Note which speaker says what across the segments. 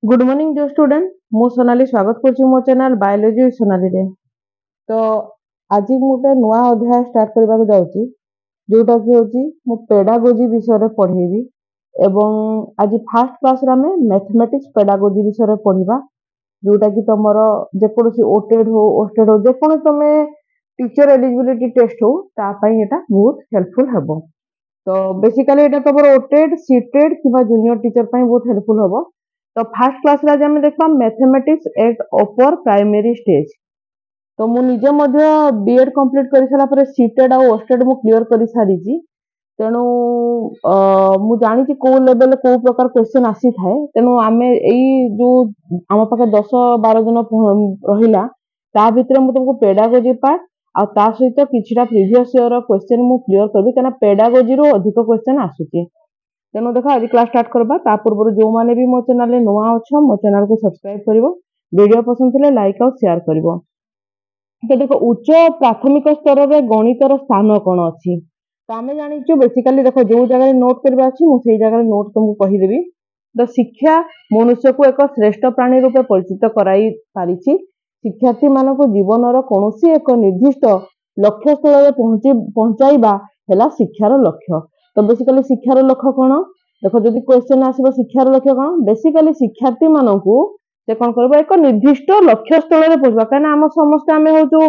Speaker 1: Good morning dear student मु सोनाली स्वागत करछि मो चैनल बायोलॉजी सोनाली रे। तो आज मु गोटे नुआ अध्याय स्टार्ट करबा को जाउछि जोटा कि होछि मु पेडागोजी विषय रे पढेबी एवं आज फर्स्ट क्लास रे हमें मैथमेटिक्स पेडागोजी विषय रे पढिबा जोटा कि तमरो जे कोनसी ओटेड हो ओस्टेड हो जे कोन तमे टीचर एलिजिबिलिटी टेस्ट हो ता पई एटा बहुत हेल्पफुल हबो। तो बेसिकली एटा तमरो ओटेड सीटेड किबा जूनियर टीचर पई बहुत हेल्पफुल हबो। तो फर्स्ट क्लास रे आज हम देखबा mathematics at upper primary stage. तो मु निजे मध्य बीएड कंप्लीट करि साला पर सीटेड आ ओस्टेड मु क्लियर करि सारी छी। तेनु मु जानि छी को लेवल को प्रकार क्वेश्चन आसी थाए। तेनु आमे एई जो हम पाखे 10 12 दिन रहिला ता भितरे मु तुमको पेडागोजी पार्ट आ ता सहित किछिटा प्रीवियस ईयर क्वेश्चन मु क्लियर करबी कना पेडागोजी रो अधिक क्वेश्चन आसुची। तेणु देख आज क्लास स्टार्ट करबा ता पूर्व जो माने भी मो चैनल रे नुआ अछ मो चैनल को सब्सक्राइब करिवो वीडियो पसंद थिले लाइक और शेयर करिवो। तो देखो उच्च प्राथमिक स्तर रे गणितर स्थान कोन अछि तो आमे जानि छु बेसिकली देखो जो जगह रे नोट करबा अछि मु सेही जगह रे नोट तुमको कहि देबी। तो शिक्षा मनुष्य को एक श्रेष्ठ प्राणी रूपे परिचित कराई पारिछि। शिक्षार्थी मानको जीवन रो कोनोसी एक निर्दिष्ट लक्ष्य स्थल रे पहुंचाइबा हेला शिक्षार लक्ष्य। तो बेसिकली शिक्षार लक्ष्य कोन देखो जदि क्वेश्चन आसीबो शिक्षार लक्ष्य कोन बेसिकली शिक्षार्थी मानकू से कोन करबो एक निर्दिष्ट लक्ष्य स्थल रे पहुंचबा काना हम समस्त आमे होजो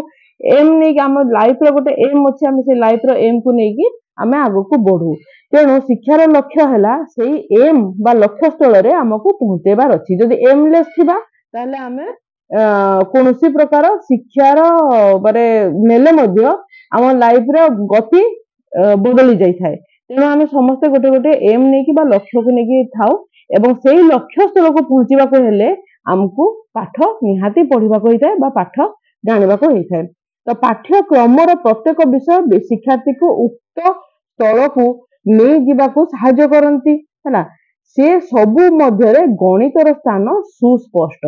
Speaker 1: एम नै हम लाइफ रो गोटे एम अछि हम से लाइफ रो एम को नै कि आमे आगु को बढ़ू। तेणु शिक्षार लक्ष्य हेला सेही एम बा लक्ष्य स्थल रे हमकू पहुंचेबार अछि। जदि एमलेस थिबा ताले आमे कोनोसी प्रकार शिक्षार बारे नेले मध्य हम लाइफ रो गति बदली जाई थाए। तेणु आमे समस्त गोटे गोटे एम नै कि बा लक्ष्य को नै कि थाउ एवं सेही लक्ष्य स्थल को पहुंचीबा को हेले हमकू पाठ निहाती पढ़िबा को होइताय बा पाठ जानिबा को होइताय। तो पाठ्यक्रम रो प्रत्येक विषय शिक्षार्थी को उक्त स्थल को नै जिबा को सहायता करंती हैला। से सबु मध्य रे गणित रो स्थान सुस्पष्ट।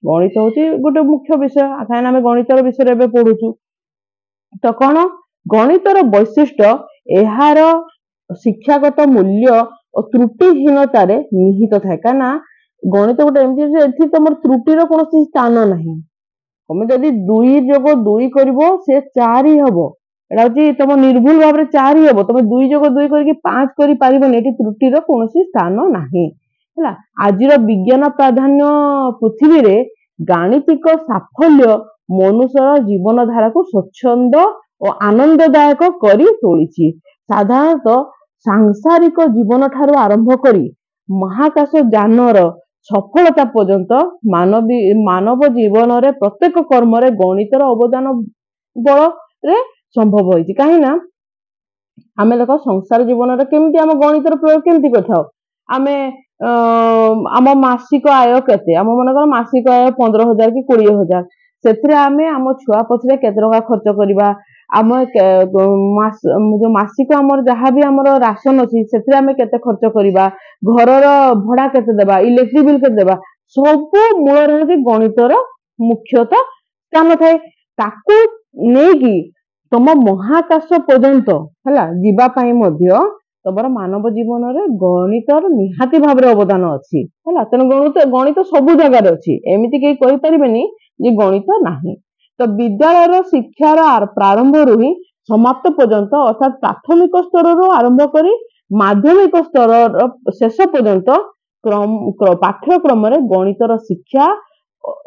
Speaker 1: गणित होची गोटे मुख्य विषय आखान हमें गणित रो विषय रे पढुचु। तो कोन गणित रो वैशिष्ट्य एहार शिक्षागत मूल्य और त्रुटिहीनता रे निहित थाए काना गणित गोटे एमती जे एथि तमर त्रुटि रो कोनोसी स्थान नाही। तमे जदि 2 जोग 2 करबो से 4 ही हबो एटा होची तम निर्भुल भाव रे 4 ही हबो तमे 2 जोग 2 करके 5 करि पारिबो एठी त्रुटि रो कोनोसी स्थान नाही हैला। आजिर विज्ञान प्राधान्य पृथ्वी रे गाणितिक साफल्य मनुष्यर जीवन धारा को स्वच्छंद और आनंददायक करी तोलिछि। साधारणतः सांसारिक जीवन ठारू आरंभ करी महाकाश जानर सफलता पर्यंत मानव जीवन रे प्रत्येक कर्म रे गणितर अवदान बल रे संभव होइछि। काहे ना आमे देखो संसार जीवन रे केमति हम गणितर प्रयोग केमति करथाउ आमे आम मासिक आय केते आम मन कर मासिक आय 15,000 कि 20,000 सेथरे आमे आम छुआ पछरे केते टका खर्च करबा आम जो मासिक आमर जहाँ भी आमर राशन अछि सेथरे आमे केते खर्च करबा घरर भड़ा केते देबा इलेक्ट्रिक बिल केते देबा सब मूल रहे गणितर मुख्यतः स्थान थाए। ताकू नेकी तम महाकाश पर्यंत हैला जीवा पई मध्य तमर मानव जीवन रे गणितर निहाती भाव रे अवदान अछि हैला। तन गणित सब जगह रे अछि एमिति के कहि परिबेनी जे गणित नाही। तो विद्यालय शिक्षार प्रारंभ रु ही समाप्त पर्यंत अर्थात प्राथमिक स्तर रो आरंभ करी माध्यमिक स्तर शेष पर्यंत पाठ्यक्रम रे गणितर शिक्षा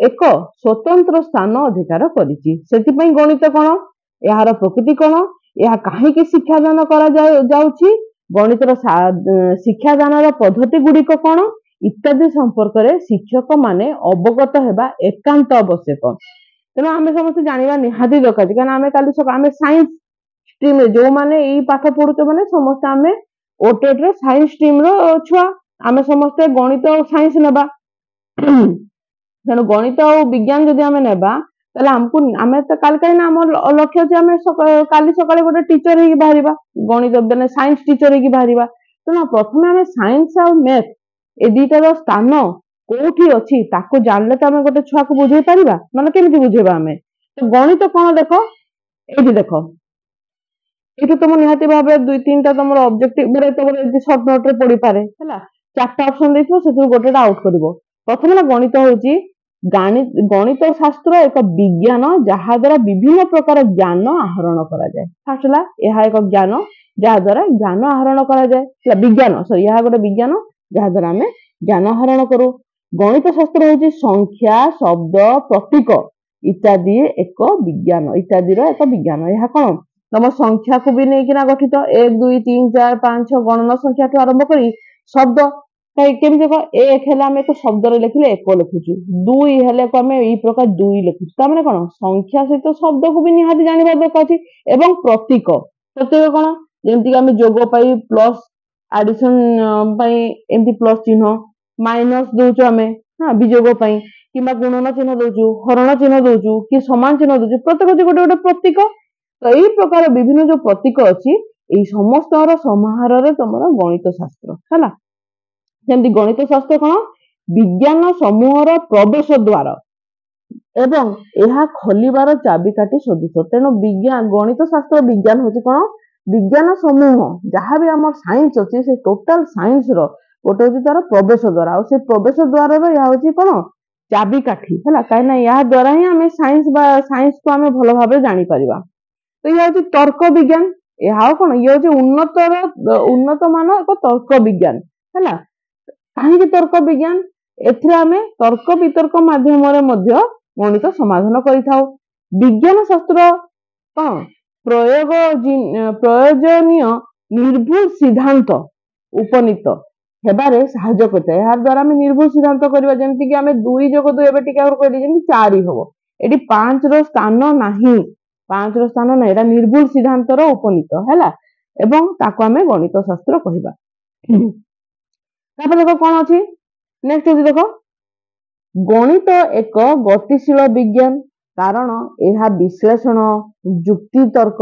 Speaker 1: एक स्वतंत्र स्थान अधिकार करिछि। सेति पई गणित कोन यार प्रकृति कोन या काहे कि शिक्षादान करा जाउछि गणितर शिक्षादान रो पद्धति गुडी को कोन इत्यादि संपर्क रे शिक्षक माने अवगत हेबा एकांत आवश्यक। तेना आमे समस्त जानिबा निहाती दरकार काना आमे काली सब आमे साइंस स्ट्रीम रे जो माने ई पाठ पढुतो माने समस्त आमे ओटेट रे साइंस स्ट्रीम रो छुआ आमे समस्त गणित और साइंस नेबा तेणु गणित और विज्ञान जदि आमे नेबा ताले हमकू आमे त काल काई ना हमर लक्ष्य अछि आमे काली सकाळे गोटे टीचर हेकी बाहरिबा गणित माने साइंस टीचर हेकी बाहरिबा। तेणु प्रथमे आमे साइंस और मैथ ए दुईटार स्थान कोठी अछि ताको जानले त आमे गोटे छुआ को बुझेई परिबा माने केमिति बुझेबा आमे। तो गणित कोन देखो एठी देखो एठी तुम निहाती भाबे 2-3टा तुमर ऑब्जेक्टिव बरे तुमर एठी शॉर्ट नोट रे पड़ी पारे हैला 4टा ऑप्शन देथिबो सेथु गोटेटा आउट करिवो प्रथम गणित हूँ गणित शास्त्र एक विज्ञान जहा द्वारा विभिन्न प्रकार ज्ञान आहरण करा जाए। फास्ट है यह एक ज्ञान जहा द्वारा ज्ञान आहरण करा जाए विज्ञान सॉरी यह गोटे विज्ञान जहा द्वारा आम ज्ञान आहरण करूँ। गणित शास्त्र हूँ संख्या शब्द प्रतीक इत्यादि एक विज्ञान इत्यादि एक विज्ञान। यह कौन तुम संख्या को भी नहीं गठित 1 2 3 4 5 6 गणना संख्या ठू आरंभ कर शब्द केमी देख एक है आम एक शब्द लिखले एक लिखुचु दुई है आम यही प्रकार दुई लिखुचु तार कौन संख्या सहित शब्द को भी निहाती जानवर दरकार एवं प्रतीक प्रतीक कौन जमीक आम जोग प्लस आडिशन एमती प्लस चिन्ह माइनस दौचु आम हाँ विजोग कि गुणन चिन्ह दौचु हरण चिन्ह दौचु कि समान चिन्ह दौचु प्रत्येक गोटे गोटे प्रतीक। तो यही प्रकार विभिन्न जो प्रतीक अच्छी समस्त समाहार तुम गणित शास्त्र है। सेमती गणित शास्त्र कौन विज्ञान समूहर प्रवेश द्वार एवं यह खोलिबार चाबिकाठी सदृश। तेणु विज्ञान गणित शास्त्र विज्ञान हूँ कौन विज्ञान समूह जहाँ भी आम साइंस अच्छी से टोटाल साइंस रोटे हूँ तार प्रवेश द्वार आ प्रवेश द्वार यह हूँ कौन चाबिकाठी है कहीं या द्वारा ही आम साइंस को आम भल भाव जापर। तो यह हूँ तर्क विज्ञान यह कौन ये हूँ उन्नत मान एक तर्क विज्ञान है। कहीं तर्क विज्ञान एमे तर्क वितर्क माध्यम गणित समाधान कर विज्ञान शास्त्र कौन प्रयोजनीय निर्भुल सिद्धांत उपनीत हेबारे साहाय्य करता है। यार द्वारा आम निर्भुल सिद्धांत करवा जमीक आम 2 + 2 कहली 4 हम ये 5 रो स्थान नहीं 5 रो स्थान ना निर्भुल सिद्धांत उपनीत है एवं ताको आम गणित शास्त्र कहवा। देख कौन अच्छी नेक्स्ट अच्छी देख गणित एक गतिशील विज्ञान कारण यह विश्लेषण जुक्ति तर्क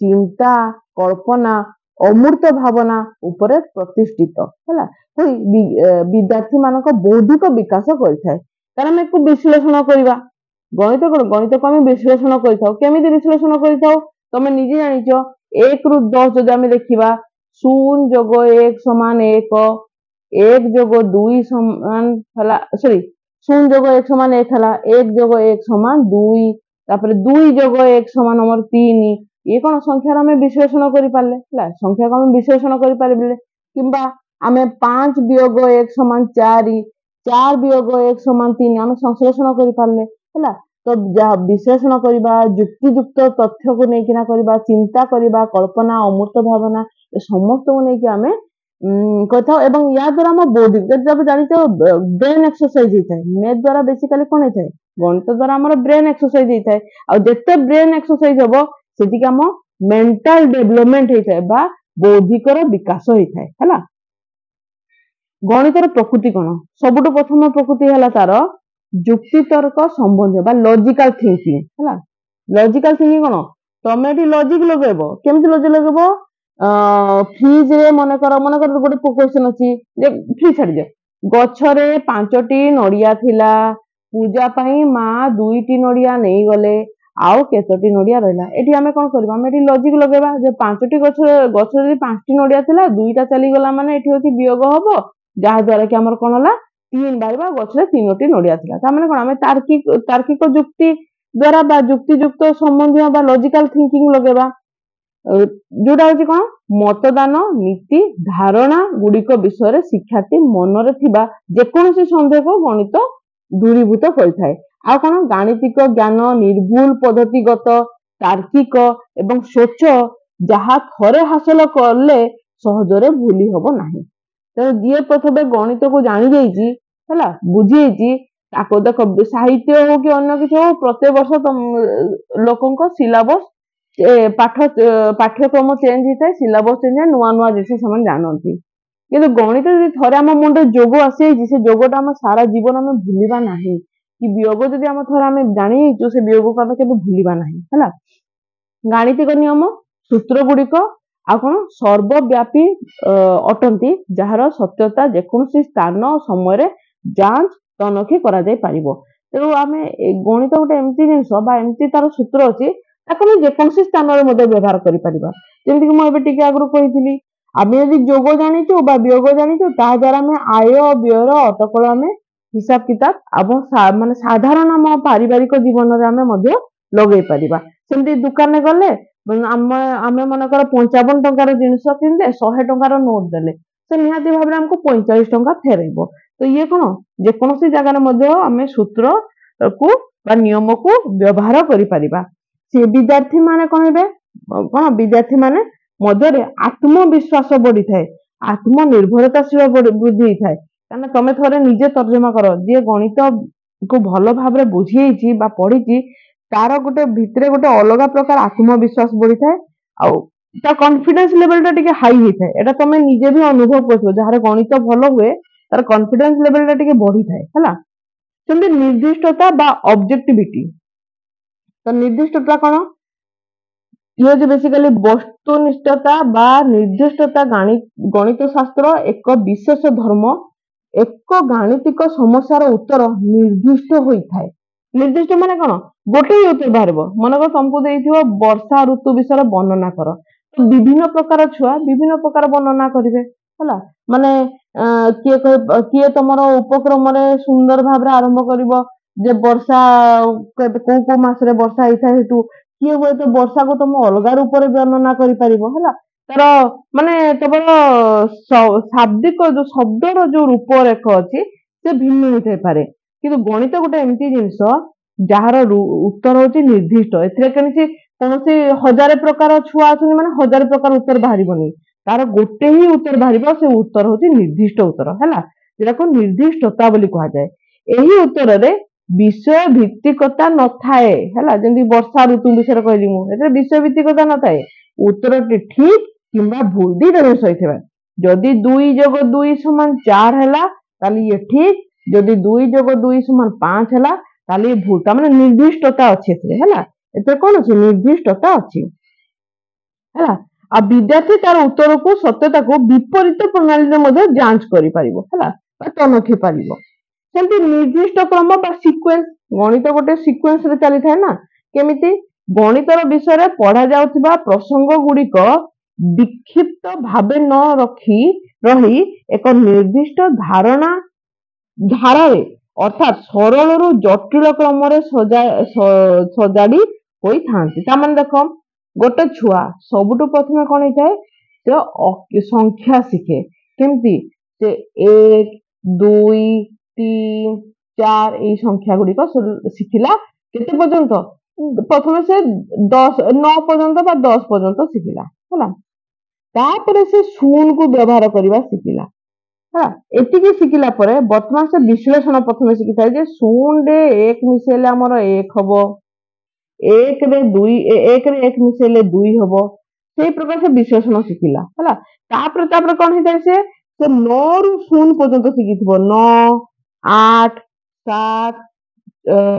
Speaker 1: चिंता कल्पना अमूर्त भावना उपरे प्रतिष्ठित है विद्यार्थी मान बौद्धिक विकास करें एक विश्लेषण करवा गणित कौन गणित को आम विश्लेषण करमी विश्लेषण कर तुम निजे जान 1 ରୁ 10 जब आम देखा 0 + 1 = 1 1 + 2 समान सॉरी 0 + 1 = 1 है 1 + 1 = 2 तापर 2 + 1 = हमर 3 ये कौन संख्या आम विश्लेषण कर पारे संख्या को आम विश्लेषण कर पारे किंबा आम 5 - 1 = 4 4 - 1 = 3 आम संश्लेषण कर पारे है। तो विश्लेषण करवा जुक्तियुक्त तथ्य को लेकिन करवा चिंता करवा कल्पना अमूर्त भावना समस्त को लेकिन आम कथा एवं या द्वारा आम बौद्धिक जब जानी ब्रेन एक्सरसाइज होता है मैथ द्वारा बेसिकली कौन होता है गणित द्वारा आम ब्रेन एक्सरसाइज होता है आ जिते ब्रेन एक्सरसाइज हम से आम मेंटल डेवलपमेंट होता है बौद्धिकर विकास होता है। गणितर प्रकृति कौन सबुठ प्रथम प्रकृति है तार जुक्ति तर्क संबंध लॉजिकल थिंकिंग है। लॉजिकल थिंकिंग कौन तुम ये लॉजिक लगेब केमती लॉजिक लगेब फ्रिज रे मनकर गोटे क्वेश्चन अच्छी फ्रिज छाड़ गछरे 5टी नड़िया थिला पूजा पाई माँ 2टी नड़िया नहीं गले आउ केतोटी नड़िया रहा ये आम कौन करवा लॉजिक लगेबा जो 5टी गछ 5टी नड़िया थिला 2टा चलीगला माने ये हूँ वियोग हम जहाँ द्वारा कि आम कौन है 3 बार गछरे 3टी नड़िया थिला तार कौन आम तार्किक जुक्ति द्वारा जुक्तियुक्त संबंधी लॉजिकल थिंकिंग लगेबा जोटा हूँ कौन मतदान नीति धारणा गुड़िक विषय शिक्षार्थी मनरे थिबा जेकोसी सन्देह को गणित दूरीभूत करथाय। आ कौन गाणितिक ज्ञान निर्भुल पद्धतिगत तार्किक एवं स्वच्छ जहाँ थरे हासिल कले सहजरे भूली हब नाही। तेणु जी प्रथम गणित को जानी जाइए है बुझी देख साहित्य हो कि अन्य किसी हो प्रत्येक वर्ष लोक सिलेबस पाठ्यक्रम चेंज होता है सिलेबस चेंज है नुआ नुआ जिन से जानती कि गणित जी थे आम मुंडे जोग आसी से जोगटा आम सारा जीवन आम भूलवा ना कि वियोग जब आम थे आम जानी से वियोग को आम के भूलवा ना है। गाणितिक नियम सूत्र गुड़िक आ कौन सर्वव्यापी अटंती जार सत्यता जेकोसी स्थान समय जांच तनखी करा जाय पारिबो। तेणु आम गणित गोटे एमती जिनस एमती तार सूत्र अच्छी जेकोसी स्थान में व्यवहार करमती मुझे आगु कही आम यदि जोग जाचु वियोग जाचु ता द्वारा आम आय व्ययर अटकल आम हिसाब किताब अब माने साधारण आम पारिवारिक जीवन में आम लगे पारिबा सेमती दुकान गले आम मनकर 55 टंकार जिनस किनदे 100 टंकार नोट देले से निहाती भाव में हमको 45 टंका फेरइबो तो ये कौन जेकोसी जगह आम सूत्र को नियम को व्यवहार करिपरिबा से विद्यार्थी माने कहबे कौन विद्यार्थी माने मध्य आत्मविश्वास बढ़ी थाए आत्मनिर्भरताशील वृद्धि होता है कारण तुम थे निजे तर्जमा कर जी गणित को भल भाव बुझी पढ़ी तार गोटे भितर गोटे अलग प्रकार आत्मविश्वास बढ़ी थाए आ कॉन्फिडेंस लेवल टा टिके हाई होता है एटा तुम निजे भी अनुभव कर जार गणित भल हुए तार कॉन्फिडेंस लेवल टा टिके बढ़ी थाए है सेमती निर्दिष्टता बा ऑब्जेक्टिविटी तो निर्दिष्टता कौन ये जो बेसिकली वस्तुनिष्ठता बा निर्दिष्टता गणित शास्त्र एक विशेष धर्म एक गाणितिक समस्यार उत्तर निर्दिष्ट होता है निर्दिष्ट माने कौन गोटे ही उत्तर बाहर मनक तुमको देथिबो वर्षा ऋतु विषय वर्णना कर तो विभिन्न प्रकार छुआ विभिन्न प्रकार वर्णना करेंगे है माने किए तुम उपक्रम सुंदर भाव आरंभ कर वर्षा कौ मसरे वर्षा होता है किए हुए तो वर्षा को तुम अलग रूप से वर्णना कर तार माने केवल शाब्दिक जो शब्दर जो रूपरेख अच्छी से भिन्न होते पारे किंतु गणित गोटे एमती जिनस जार उत्तर हूँ निर्दिष्ट ए कौन 1000 प्रकार छुआ अच्छे मैंने 1000 प्रकार उत्तर बाहर तार गोटे ही उत्तर बाहर से उत्तर हूँ निर्दिष्ट उत्तर है जोटा को निर्दिष्टता बोली कह जाए यही उत्तर रे विषय भित्तिकता न थाए है जमी वर्षा ऋतु विषय कहली मुझे विषय भित्तिकता न थाए उत्तर टी ठीक किंबा भूल दीटा जिन होता जदि 2 + 2 = 4 है ये ठीक जदि 2 + 2 = 5 है ये भूल मैंने निर्दिष्टता अच्छे है कौन अच्छे निर्दिष्टता अच्छी है आ विद्यार्थी तार उत्तर को सत्यता को विपरीत प्रणाली जांच कर तनखी पार सेमती निर्दिष्ट क्रम बा सिक्वेन्स गणित गोटे सिक्वेन्स रे चली थाए ना केमिति गणितर विषय पढ़ा जाउथिबा प्रसंग गुड़िक विक्षिप्त भावे न रही एक निर्दिष्ट धारा अर्थात सरल रु जटिल क्रम सजाड़ी होई थांती ताମାନେ देखो गोटे छुआ सबुठु प्रथमे कौन होता है संख्या शिखे केमती से 1 2 3 4 यही संख्या गुड़िक शिखिला केते पर्यंत प्रथमे से 9 पर्यंत बा 10 पर्यंत शिखिला है तापर से शून्य को व्यवहार करवा शिखिला हाँ एतिकी शिखिला परे वर्तमान से विश्लेषण प्रथमे शिखि थाए जे शून्य रे 1 मिसेले हमर 1 हबो 1 रे 1 मिसेले 2 हबो से प्रकार से विश्लेषण शिखिला है तापर कौन होता है से 9 रु 0 पर्यंत शिखिथिबो 9 8 7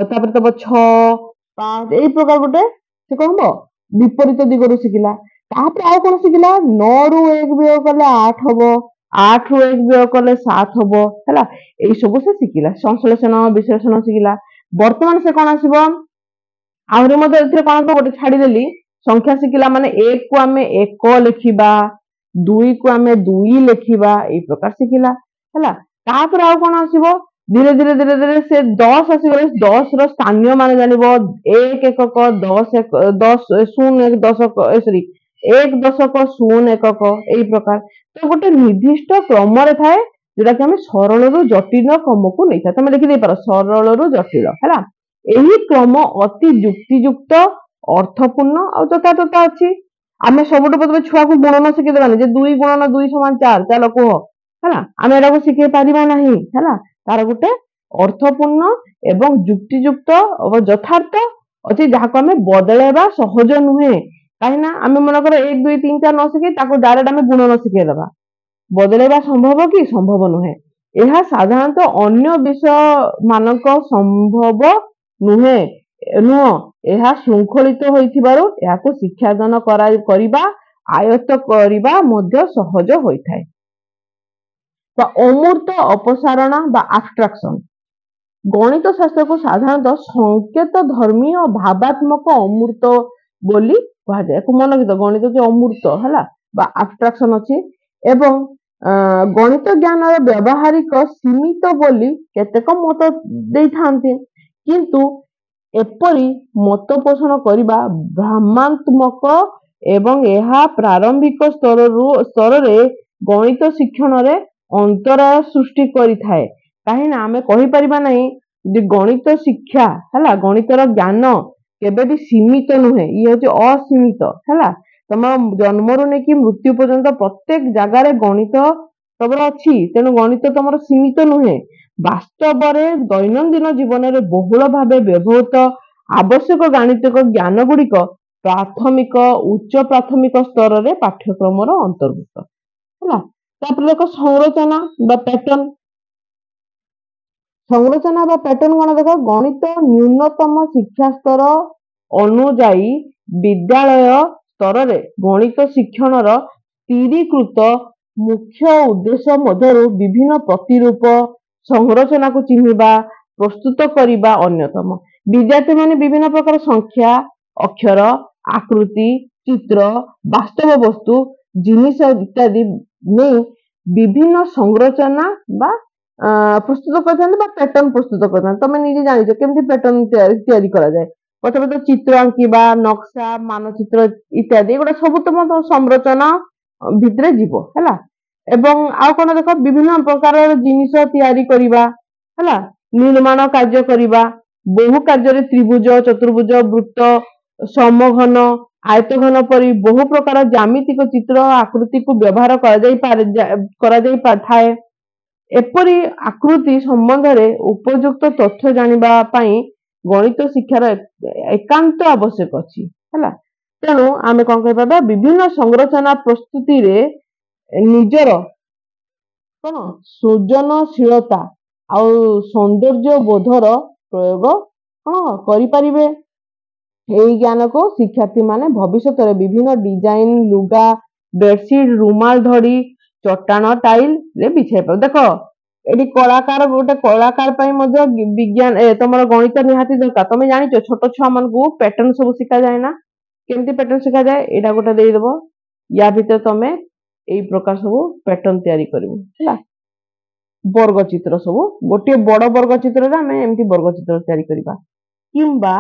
Speaker 1: तापर तब 6 5 यही प्रकार गोटे से कौन विपरीत दिगरु शिखिला तापर आउ कौन शिखिला 9 रु 1 वियोग कले 8 हबो 8 रु 1 वियोग कले 7 हबो है यही सब से शिखिला संश्लेषण विश्लेषण शिखिला वर्तमान से कौन आसीबो आहरी मते एथिरे कौन गोटे छाड़ी देली संख्या शिखिला माने 1 को आमे 1 लिखिबा 2 को आमे 2 लिखिबा एई प्रकार शिखिला है तापर आउ कौन आसीबो धीरे धीरे से 10 आसीगले 10 रो स्थानीय मान जानिबो 1 एकक 10 0 1 दशक सॉरी 1 दशक 0 एकक एई प्रकार तो गोटे निर्दिष्ट क्रम रे थाए जोटा कि हमें सरल रु जटिल क्रम को नहीं था तुम लिखि दे पारो सरल रु जटिल है यही क्रम अति युक्तियुक्त अर्थपूर्ण और यथातथा अच्छी आम सब छुआ को गुणन शिखीदेवानी 2 × 2 = 4 चलो कह है आम एटा को शिखे पारिबा नहीं है तार गोटे अर्थपूर्ण एवं युक्तियुक्त और यथार्थ अच्छी जहाँ को आम बदलैबा सहज नुहे कहीं आम मनकर 1 2 3 4 न शिखे डायरेक्ट आम गुणन शिखेदेवा बदलैबा संभव कि संभव नुहे यह साधारणतः अन्य विषय मानक संभव नुहे नुह यह श्रृंखलित होइथिबारु याको शिक्षादान करिबा आयत्त करिबा मध्य सहज होइथाय तो अमूर्त अपसारण बा एब्स्ट्रैक्शन गणित शास्त्र को साधारणतः संकेत धर्मी और भावात्मक अमूर्त बोली कहा जाए मन रखिथ गणित जो अमूर्त है एब्स्ट्रैक्शन अच्छी एवं ଗଣିତ ଜ୍ଞାନର ବ୍ୟବହାରିକ ସୀମିତ ବୋଲି କେତେକ ମତ ଦେଇଥାନ୍ତି, କିନ୍ତୁ ଏପରି ମତ ପୋଷଣ କରିବା ଭ୍ରମାତ୍ମକ ଏବଂ ଏହା ପ୍ରାରମ୍ଭିକ ସ୍ତରରେ ଗଣିତ ଶିକ୍ଷଣରେ ଅନ୍ତରାୟ ସୃଷ୍ଟି କରିଥାଏ। କାହିଁକି ନା ଆମେ କହିପାରିବା ନାହିଁ ଯେ ଗଣିତ ଶିକ୍ଷା ହେଲା, ଗଣିତର ଜ୍ଞାନ କେବେ ବି ସୀମିତ ନୁହେଁ, ଇଏ ହଉଛି ଅସୀମିତ ହେଲା। ତମ ଜନ୍ମରୁ ନେଇକି ମୃତ୍ୟୁ ପର୍ଯ୍ୟନ୍ତ ପ୍ରତ୍ୟେକ ଜାଗାରେ ଗଣିତ ତମର ଅଛି, ତେଣୁ ଗଣିତ ତମର ସୀମିତ ନୁହେଁ। ବାସ୍ତବରେ ଦୈନନ୍ଦିନ ଜୀବନରେ ବହୁଳ ଭାବେ ବ୍ୟବହୃତ ଆବଶ୍ୟକ ଗାଣିତିକ ଜ୍ଞାନ ଗୁଡିକ ପ୍ରାଥମିକ ଉଚ୍ଚ ପ୍ରାଥମିକ ସ୍ତରରେ ପାଠ୍ୟକ୍ରମର ଅନ୍ତର୍ଭୁକ୍ତ ହେଲା। ତାପରେ ଦେଖ ସଂରଚନା ବା ପ୍ୟାଟର୍ନ। ସଂରଚନା ବା ପ୍ୟାଟର୍ନ କଣ ଦେଖ, ଗଣିତ ନ୍यूनतम ଶିକ୍ଷା ସ୍ତର ଅନୁଯାୟୀ ବିଦ୍ୟାଳୟ ସ୍ତରରେ ଗଣିତ ଶିକ୍ଷଣର ସ୍ଥିରୀକୃତ ମୁଖ୍ୟ ଉଦ୍ଦେଶ୍ୟ ମଧ୍ୟରୁ ବିଭିନ୍ନ ପ୍ରତିରୂପ ସଂରଚନାକୁ ଚିହ୍ନିବା ପ୍ରସ୍ତୁତ କରିବା ଅନ୍ୟତମ। ବିଦ୍ୟାର୍ଥୀମାନେ ବିଭିନ୍ନ ପ୍ରକାର ସଂଖ୍ୟା, ଅକ୍ଷର, ଆକୃତି, ଚିତ୍ର, ବାସ୍ତବ ବସ୍ତୁ, ଜିନିଷ ଇତ୍ୟାଦି ନେଇ ବିଭିନ୍ନ ସଂରଚନା ବା ପ୍ରସ୍ତୁତ କରିଥାନ୍ତି ବା ପ୍ୟାଟର୍ନ ପ୍ରସ୍ତୁତ କରିଥାନ୍ତି। ତମେ ନିଜେ ଜାଣିଛ କେମିତି ପ୍ୟାଟର୍ନ ତିଆରି କରାଯାଏ। ପ୍ରଥମେ ତ ଚିତ୍ର ଆଙ୍କିବା, ନକ୍ସା, ମାନଚିତ୍ର ଇତ୍ୟାଦି ଏଗୁଡା ସବୁ ତମ ସଂରଚନା ଭିତରେ ଯିବ ହେଲା। ଏବଂ ଆଉ କଣ ଦେଖ, ବିଭିନ୍ନ ପ୍ରକାର ଜିନିଷ ତିଆରି କରିବା ହେଲା, ନିର୍ମାଣ କାର୍ଯ୍ୟ କରିବା, ବହୁ କାର୍ଯ୍ୟରେ ତ୍ରିଭୁଜ, ଚତୁର୍ଭୁଜ, ବୃତ୍ତ, ସମଘନ, ଆୟତଘନ ପରି ବହୁ ପ୍ରକାର ଜ୍ୟାମିତିକ ଚିତ୍ର ଆକୃତିକୁ ବ୍ୟବହାର କରାଯାଇଥାଏ। ଏପରି ଆକୃତି ସମ୍ବନ୍ଧରେ ଉପଯୁକ୍ତ ତଥ୍ୟ ଜାଣିବା ପାଇଁ ଗଣିତ ଶିକ୍ଷାର ଏକାନ୍ତ ଆବଶ୍ୟକ ଅଛି ହେଲା। ତେଣୁ ଆମେ କଣ କହିପାରିବା, ବିଭିନ୍ନ ସଂରଚନା ପ୍ରସ୍ତୁତିରେ ନିଜର କଣ ସୃଜନଶୀଳତା ଆଉ ସୌନ୍ଦର୍ଯ୍ୟ ବୋଧର ପ୍ରୟୋଗ କଣ କରିପାରିବେ। ଏହି ଜ୍ଞାନକୁ ଶିକ୍ଷାର୍ଥୀ ମାନେ ଭବିଷ୍ୟତରେ ବିଭିନ୍ନ ଡିଜାଇନ, ଲୁଗା, ବେଡସିଟ୍, ରୁମାଲ ଧଡ଼ି, ଚଟାଣ ଟାଇଲ ରେ ବିଛାଇ ପାରିବେ। ଦେଖ ଏଠି କଳାକାର, ଗୋଟେ କଳାକାର ପାଇଁ ମଧ୍ୟ ବିଜ୍ଞାନ ତମର ଗଣିତ ନିହାତି ଦରକାର। ତମେ ଜାଣିଛ ଛୋଟ ଛୁଆ ମାନଙ୍କୁ ପ୍ୟାଟର୍ନ ସବୁ ଶିଖାଯାଏ ନା, କେମିତି ପ୍ୟାଟର୍ନ ଶିଖାଯାଏ, ଏଇଟା ଗୋଟେ ଦେଇଦବ, ୟା ଭିତରେ ତମେ ଏଇ ପ୍ରକାର ସବୁ ପ୍ୟାଟର୍ନ ତିଆରି କରିବ ହେଲା। ବର୍ଗ ଚିତ୍ର ସବୁ, ଗୋଟିଏ ବଡ ବର୍ଗ ଚିତ୍ରରେ ଆମେ ଏମିତି ବର୍ଗ ଚିତ୍ର ତିଆରି କରିବା। କିମ୍ବା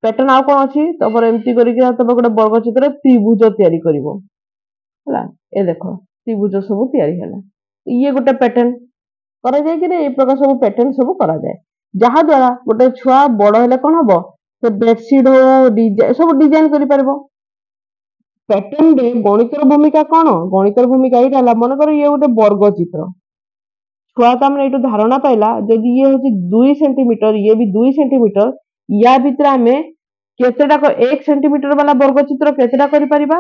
Speaker 1: ପ୍ୟାଟର୍ନ ଆଉ କଣ ଅଛି, ତମର ଏମିତି କରିକି ତମେ ଗୋଟେ ବର୍ଗ ଚିତ୍ର ତ୍ରିଭୁଜ ତିଆରି କରିବ ହେଲା। ଏ ଦେଖ ତ୍ରିଭୁଜ ସବୁ ତିଆରି ହେଲା, ଇଏ ଗୋଟେ ପ୍ୟାଟର୍ନ କରାଯାଇକିରି ଏଇ ପ୍ରକାର ସବୁ ପ୍ୟାଟର୍ନ ସବୁ କରାଯାଏ। ଯାହା ଦ୍ୱାରା ଗୋଟେ ଛୁଆ ବଡ ହେଲେ କଣ ହବ, ସେ ବେଡସିଟ୍ ହଉ ସବୁ ଡିଜାଇନ କରିପାରିବ। ପ୍ୟାଟର୍ନରେ ଗଣିତର ଭୂମିକା କଣ, ଗଣିତର ଭୂମିକା ଏଇଟା ହେଲା, ମନେକର ଇଏ ଗୋଟେ ବର୍ଗ ଚିତ୍ର, ଛୁଆ ତାମାନେ ଏଇଠୁ ଧାରଣା ପାଇଲା ଯଦି ଇଏ ହଉଛି 2 ସେଣ୍ଟିମିଟର, ଇଏ ବି 2 ସେଣ୍ଟିମିଟର, ୟା ଭିତରେ ଆମେ କେତେଟା 1 ସେଣ୍ଟିମିଟର ବାଲା ବର୍ଗ ଚିତ୍ର କେତେଟା କରିପାରିବା,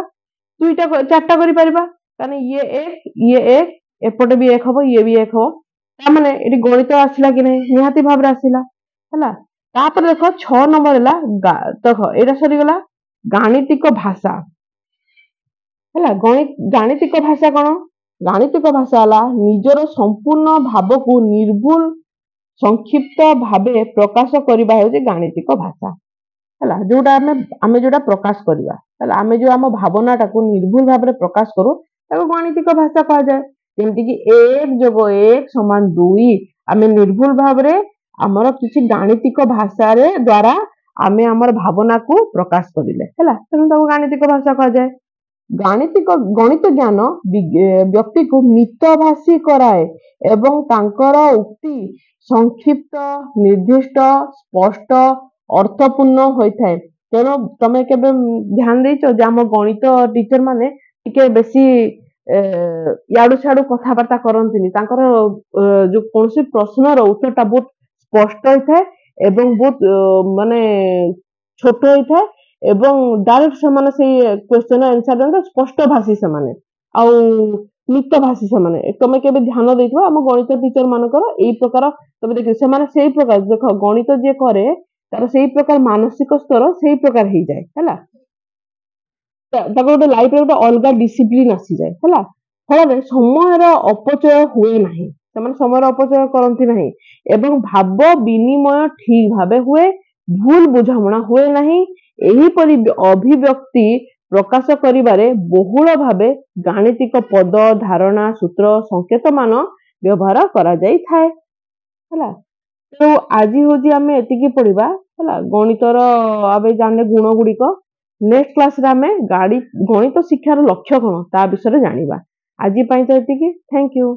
Speaker 1: 2ଟା 4ଟା କରିପାରିବା। ତାହେଲେ ଇଏ 1 ଏପଟେ ବି 1 ହବ, ଇଏ ବି 1 ହବ। ତାମାନେ ଏଠି ଗଣିତ ଆସିଲା କି ନାହିଁ, ନିହାତି ଭାବରେ ଆସିଲା ହେଲା। ତାପରେ ଦେଖ 6 ନମ୍ବର ହେଲା, ଦେଖ ଏଇଟା ସରିଗଲା ଗାଣିତିକ ଭାଷା ହେଲା। ଗାଣିତିକ ଭାଷା କଣ, ଗାଣିତିକ ଭାଷା ହେଲା ନିଜର ସମ୍ପୂର୍ଣ୍ଣ ଭାବକୁ ନିର୍ଭୁଲ ସଂକ୍ଷିପ୍ତ ଭାବେ ପ୍ରକାଶ କରିବା ହେଉଛି ଗାଣିତିକ ଭାଷା ହେଲା। ଯୋଉଟା ଆମେ ଯୋଉଟା ପ୍ରକାଶ କରିବା ହେଲା, ଆମେ ଯୋଉ ଆମ ଭାବନାଟାକୁ ନିର୍ଭୁଲ ଭାବରେ ପ୍ରକାଶ କରୁ ତାକୁ ଗାଣିତିକ ଭାଷା କୁହାଯାଏ। ଯେମିତିକି 1 + 1 = 2, ଆମେ ନିର୍ଭୁଲ ଭାବରେ ଆମର କିଛି ଗାଣିତିକ ଭାଷାରେ ଦ୍ଵାରା ଆମେ ଆମର ଭାବନାକୁ ପ୍ରକାଶ କରିଲେ ହେଲା, ତେଣୁ ତାକୁ ଗାଣିତିକ ଭାଷା କୁହାଯାଏ। ଗଣିତ ଜ୍ଞାନ ବ୍ୟକ୍ତିକୁ ମିତଭାଷୀ କରାଏ ଏବଂ ତାଙ୍କର ଉକ୍ତି ସଂକ୍ଷିପ୍ତ, ନିର୍ଦ୍ଦିଷ୍ଟ, ସ୍ପଷ୍ଟ, ଅର୍ଥପୂର୍ଣ୍ଣ ହୋଇଥାଏ। ତେଣୁ ତମେ କେବେ ଧ୍ୟାନ ଦେଇଛ ଯେ ଆମ ଗଣିତ ଟିଚର ମାନେ ଟିକେ ବେଶୀ ଇଆଡୁ ସିଆଡୁ କଥାବାର୍ତ୍ତା କରନ୍ତିନି, ତାଙ୍କର ଯୋଉ କୌଣସି ପ୍ରଶ୍ନର ଉତ୍ତରଟା ବହୁତ ସ୍ପଷ୍ଟ ହେଇଥାଏ ଏବଂ ବହୁତ ମାନେ ଛୋଟ ହେଇଥାଏ ଏବଂ ଡାଇରେକ୍ଟ ସେମାନେ ସେଇ କ୍ୱେଶ୍ଚନ ଆନ୍ସର ଦିଅନ୍ତି, ସ୍ପଷ୍ଟ ଭାଷୀ ସେମାନେ ଆଉ ମିତ ଭାଷୀ ସେମାନେ। ତମେ କେବେ ଧ୍ୟାନ ଦେଇଥିବ ଆମ ଗଣିତ ଟିଚର ମାନଙ୍କର ଏଇ ପ୍ରକାର, ତମେ ଦେଖିବ ସେମାନେ ସେଇ ପ୍ରକାର, ଦେଖ ଗଣିତ ଯିଏ କରେ ତାର ସେଇ ପ୍ରକାର ମାନସିକ ସ୍ତର ସେଇ ପ୍ରକାର ହେଇଯାଏ ହେଲା। ତାକୁ ଗୋଟେ ଲାଇଫରେ ଗୋଟେ ଅଲଗା ଡିସିପ୍ଲିନ ଆସିଯାଏ ହେଲା। ଫଳରେ ସମୟର ଅପଚୟ ହୁଏ ନାହିଁ, ସେମାନେ ସମୟର ଅପଚୟ କରନ୍ତି ନାହିଁ ଏବଂ ଭାବ ବିନିମୟ ଠିକ ଭାବେ ହୁଏ, ଭୁଲ ବୁଝାମଣା ହୁଏ ନାହିଁ। ଏହିପରି ଅଭିବ୍ୟକ୍ତି ପ୍ରକାଶ କରିବାରେ ବହୁଳ ଭାବେ ଗାଣିତିକ ପଦ ଧାରଣା ସୂତ୍ର ସଂକେତ ମାନ ବ୍ୟବହାର କରାଯାଇଥାଏ ହେଲା। ତେଣୁ ଆଜି ହଉଛି ଆମେ ଏତିକି ପଢିବା ହେଲା ଗଣିତର ଆମେ ଜାଣିଲେ ଗୁଣ ଗୁଡିକ। ନେକ୍ସଟ କ୍ଲାସରେ ଆମେ ଗଣିତ ଶିକ୍ଷାର ଲକ୍ଷ୍ୟ କଣ ତା ବିଷୟରେ ଜାଣିବା। ଆଜି ପାଇଁ ତ ଏତିକି। Thank you.